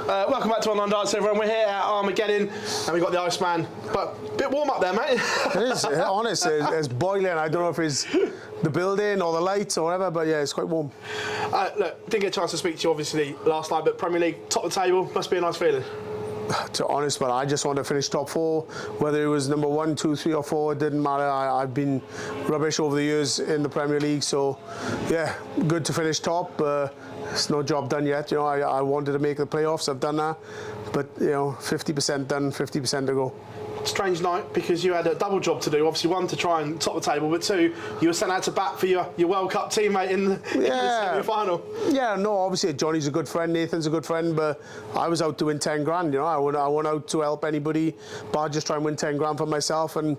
Welcome back to Online Darts, everyone. We're here at Armageddon, and we've got the Iceman. But a bit warm up there, mate. It is, honestly, it's boiling. I don't know if it's the building or the lights or whatever, but yeah, it's quite warm. Look, didn't get a chance to speak to you, obviously, last night, but Premier League, top of the table, must be a nice feeling. To be honest, but I just want to finish top four. Whether it was number 1, 2, 3 or 4, it didn't matter. I've been rubbish over the years in the Premier League, so yeah, good to finish top. It's no job done yet. You know, I wanted to make the playoffs. I've done that, but you know, 50% done, 50% to go. Strange night because you had a double job to do. Obviously, one to try and top the table, but two, you were sent out to bat for your World Cup teammate in the semi-final. Yeah, no, obviously Johnny's a good friend, Nathan's a good friend, but I was out to win 10 grand. You know, I went out to help anybody, but I just try and win 10 grand for myself. And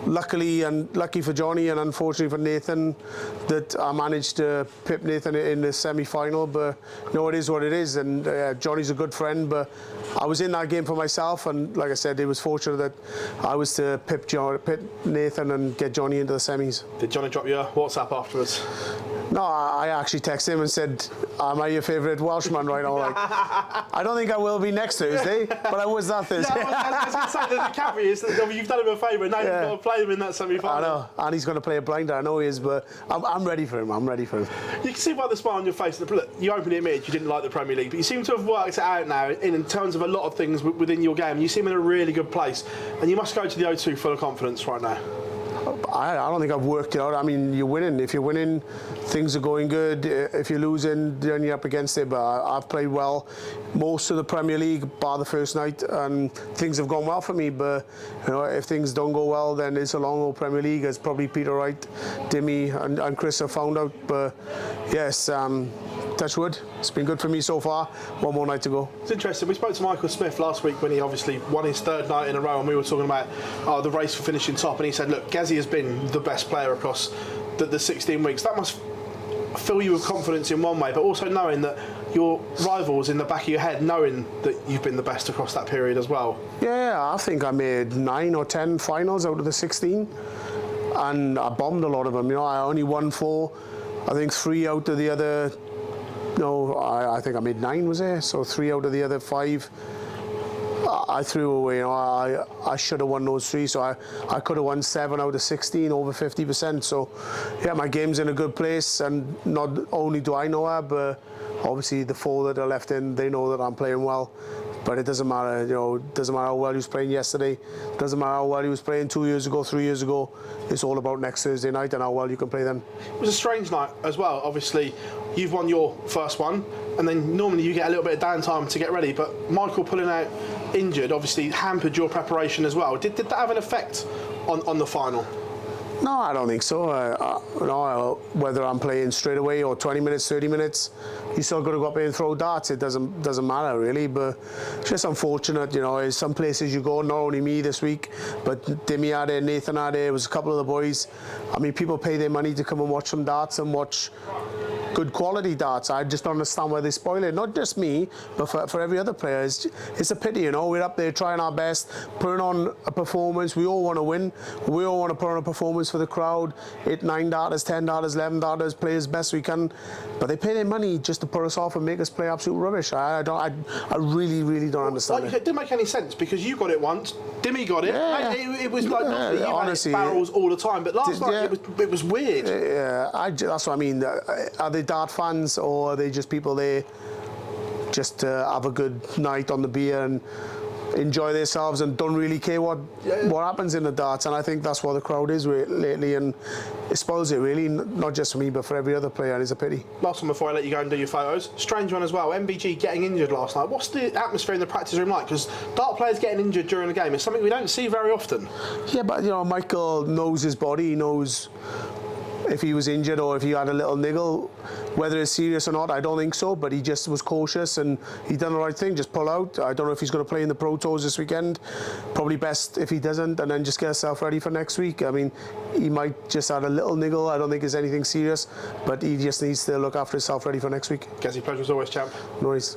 lucky for Johnny and unfortunately for Nathan that I managed to pip Nathan in the semi-final. But you know, it is what it is, and Johnny's a good friend, but I was in that game for myself, and like I said, it was fortunate that I was to pip Nathan and get Johnny into the semis. Did Johnny drop you a WhatsApp afterwards? No, I actually texted him and said, "Am I your favourite Welshman right now?" Like, I don't think I will be next Thursday, but I was that Thursday. Yeah, I was going to say, the caveat is that you've done him a favour, and now you've got to play him in that semi-final. I know, and he's going to play a blinder, I know he is, but I'm ready for him, I'm ready for him. You can see by the smile on your face, look, you openly admitted you didn't like the Premier League, but you seem to have worked it out now in terms of a lot of things within your game. You seem in a really good place, and you must go to the O2 full of confidence right now. I don't think I've worked it out. I mean, you're winning. If you're winning, things are going good. If you're losing, then you're up against it. But I've played well most of the Premier League, bar the first night, and things have gone well for me. But you know, if things don't go well, then it's a long old Premier League, as probably Peter Wright, Dimmy, and Chris have found out. But yes, touch wood. It's been good for me so far. One more night to go. It's interesting. We spoke to Michael Smith last week when he obviously won his third night in a row, and we were talking about the race for finishing top, and he said, look, Gazzy has been the best player across the 16 weeks. That must fill you with confidence in one way, but also knowing that your rivals in the back of your head, knowing that you've been the best across that period as well. Yeah, I think I made 9 or 10 finals out of the 16, and I bombed a lot of them. You know, I only won 4. I think 3 out of the other. No, I think I made 9, was there? So 3 out of the other 5 I threw away. You know, I should have won those 3, so I could have won 7 out of 16, over 50%. So yeah, my game's in a good place, and not only do I know that, but obviously the 4 that are left in, they know that I'm playing well. But it doesn't matter, you know, it doesn't matter how well he was playing yesterday, it doesn't matter how well he was playing 2 years ago, 3 years ago. It's all about next Thursday night and how well you can play then. It was a strange night as well. Obviously, you've won your first one, and then normally you get a little bit of downtime to get ready, but Michael pulling out injured obviously hampered your preparation as well. Did that have an effect on the final? No, I don't think so. No, whether I'm playing straight away or 20 minutes, 30 minutes, you still got to go up there and throw darts. It doesn't matter really, but it's just unfortunate, you know. Some places you go, not only me this week, but Dimmy had it, Nathan had it, was a couple of the boys. I mean, people pay their money to come and watch some darts and watch good quality darts. I just don't understand why they spoil it. Not just me, but for every other player. It's a pity, you know. We're up there trying our best, putting on a performance. We all want to win. We all want to put on a performance for the crowd. 8, 9 darters, 10 darters, 11 darters, play as best we can. But they pay their money just to put us off and make us play absolute rubbish. I really don't understand it. It didn't make any sense because you got it once, Dimmy got it. Yeah. It was like you honestly, had barrels all the time, but last night it was weird. Yeah, that's what I mean. Are they dart fans, or are they just people there just to have a good night on the beer and enjoy themselves and don't really care what happens in the darts? And I think that's what the crowd is lately, and it spoils it really, not just for me but for every other player, and it's a pity. Last one before I let you go and do your photos, strange one as well, MBG getting injured last night. What's the atmosphere in the practice room like? Because dart players getting injured during the game is something we don't see very often. Yeah, but you know, Michael knows his body, he knows if he was injured or if he had a little niggle. Whether it's serious or not, I don't think so, but he just was cautious and he done the right thing, just pull out. I don't know if he's going to play in the Pro Tours this weekend. Probably best if he doesn't, and then just get himself ready for next week. I mean, he might just have a little niggle. I don't think it's anything serious, but he just needs to look after himself ready for next week. Gazzy, pleasure as always, champ. No worries.